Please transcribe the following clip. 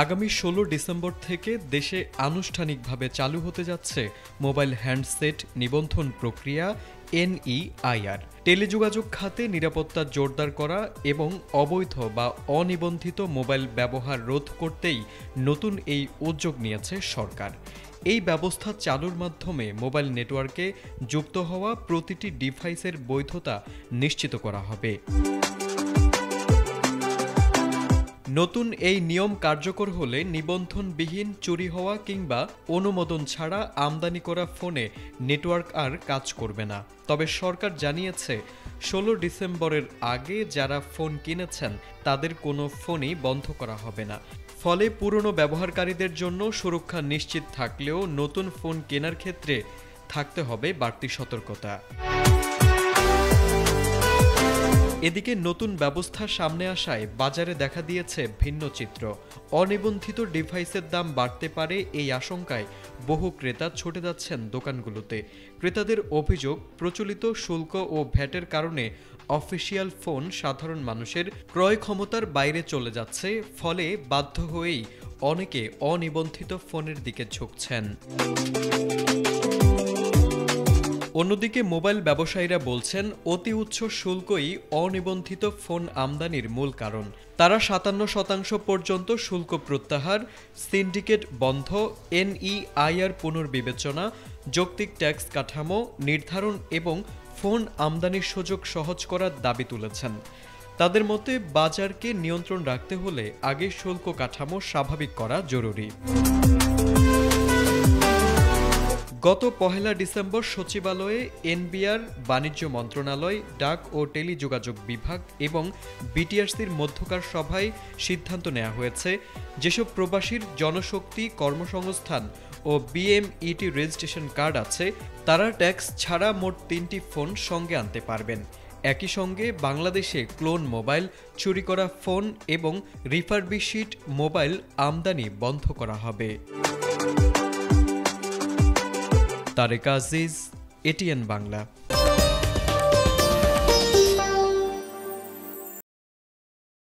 আগামী ১৬ ডিসেম্বর থেকে দেশে আনুষ্ঠানিকভাবে চালু হতে যাচ্ছে মোবাইল হ্যান্ডসেট নিবন্ধন প্রক্রিয়া NEIR। টেলিযোগাযোগ খাতে নিরাপত্তা জোরদার করা এবং অবৈধ বা অনিবন্ধিত মোবাইল ব্যবহার রোধ করতেই নতুন এই উদ্যোগ নিয়েছে সরকার। এই ব্যবস্থা চালুর মাধ্যমে মোবাইল নেটওয়ার্কে যুক্ত হওয়া প্রতিটি ডিভাইসের বৈধতা নিশ্চিত করা হবে। নতুন এই নিয়ম কার্যকর হলে নিবন্ধনবিহীন চুরি হওয়া কিংবা অনুমোদন ছাড়া আমদানি করা ফোনে নেটওয়ার্ক আর কাজ করবে না। তবে সরকার জানিয়েছে ১৬ ডিসেম্বরের আগে যারা ফোন কিনেছেন তাদের কোনো ফোনই বন্ধ করা হবে না। ফলে পুরনো ব্যবহারকারীদের জন্য সুরক্ষা নিশ্চিত থাকলেও নতুন ফোন কেনার ক্ষেত্রে থাকতে হবে বাড়তি সতর্কতা। এদিকে নতুন ব্যবস্থা সামনে আসায় বাজারে দেখা দিয়েছে ভিন্ন চিত্র। অনিবন্ধিত ডিভাইসের দাম বাড়তে পারে এই আশঙ্কায় বহু ক্রেতা ছুটে যাচ্ছেন দোকানগুলোতে। ক্রেতাদের অভিযোগ, প্রচলিত শুল্ক ও ভ্যাটের কারণে অফিসিয়াল ফোন সাধারণ মানুষের ক্রয় ক্ষমতার বাইরে চলে যাচ্ছে, ফলে বাধ্য হয়েই অনেকে অনিবন্ধিত ফোনের দিকে ঝুঁকছেন। অন্যদিকে মোবাইল ব্যবসায়ীরা বলছেন অতি উচ্চ শুল্কই অনিবন্ধিত ফোন আমদানির মূল কারণ। তারা ৫৭% পর্যন্ত শুল্ক প্রত্যাহার, সিন্ডিকেট বন্ধ, NEIR পুনর্বিবেচনা, যৌক্তিক ট্যাক্স কাঠামো নির্ধারণ এবং ফোন আমদানির সুযোগ সহজ করার দাবি তুলেছেন। তাদের মতে বাজারকে নিয়ন্ত্রণ রাখতে হলে আগে শুল্ক কাঠামো স্বাভাবিক করা জরুরি। গত ১ ডিসেম্বর সচিবালয়ে NBR, বাণিজ্য মন্ত্রণালয়, ডাক ও টেলিযোগাযোগ বিভাগ এবং BTRCর মধ্যকার সভায় সিদ্ধান্ত নেওয়া হয়েছে যেসব প্রবাসীর জনশক্তি কর্মসংস্থান ও BMET রেজিস্ট্রেশন কার্ড আছে তারা ট্যাক্স ছাড়া মোট ৩টি ফোন সঙ্গে আনতে পারবেন। একই সঙ্গে বাংলাদেশে ক্লোন মোবাইল, চুরি করা ফোন এবং রিফারবিশড মোবাইল আমদানি বন্ধ করা হবে। তারেক আজিজ, ATN বাংলা।